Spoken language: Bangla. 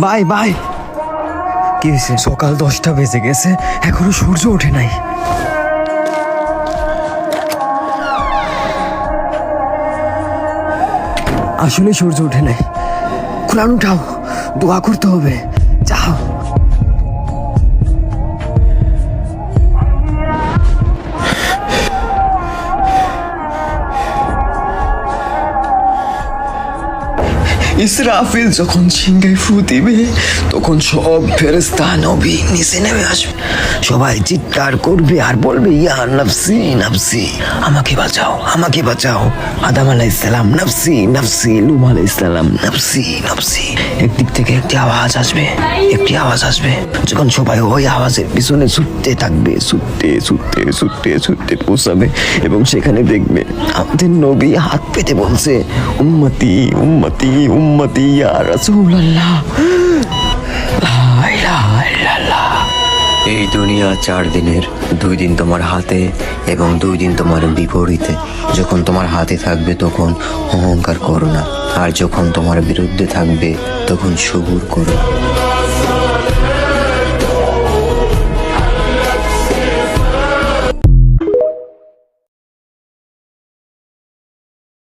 Bye bye. কি হয়েছে? সকাল 10টা বেজে গেছে, এখনো সূর্য ওঠে নাই। আসলে সূর্য ওঠে নাই। কোরআন উঠাও, দোয়া করতে হবে। যাও। ইসরাফিল যখন সিংহায় ফু দিবে তখন সব ফেরেশতা নবী নিচে নেমে আসবে। সবাই চিৎকার করবে আর বলবে, ইয়া নাফসি নাফসি, আমাকে বাঁচাও, আমাকে বাঁচাও। আদম আলাইহিস সালাম নাফসি নাফসি, নূহ আলাইহিস সালাম নাফসি নাফসি। একদিক থেকে একটি আওয়াজ আসবে, একটি আওয়াজ আসবে। যখন সবাই ওই আওয়াজের পিছনে ছুটতে থাকবে, ছুটতে ছুটতে ছুটতে ছুটতে পৌঁছাবে এবং সেখানে দেখবে আমাদের নবী হাত পেতে বলছে, উম্মতি উম্মতি উম্মতি ইয়া রাসূলুল্লাহ, লা ইলাহা ইল্লাল্লাহ। এই দুনিয়া 4 দিনের, 2 দিন তোমার হাতে এবং 2 দিন তোমার বিপরীতে। যখন তোমার হাতে থাকবে তখন অহংকার করো না, আর যখন তোমার বিরুদ্ধে থাকবে তখন সবুর করো।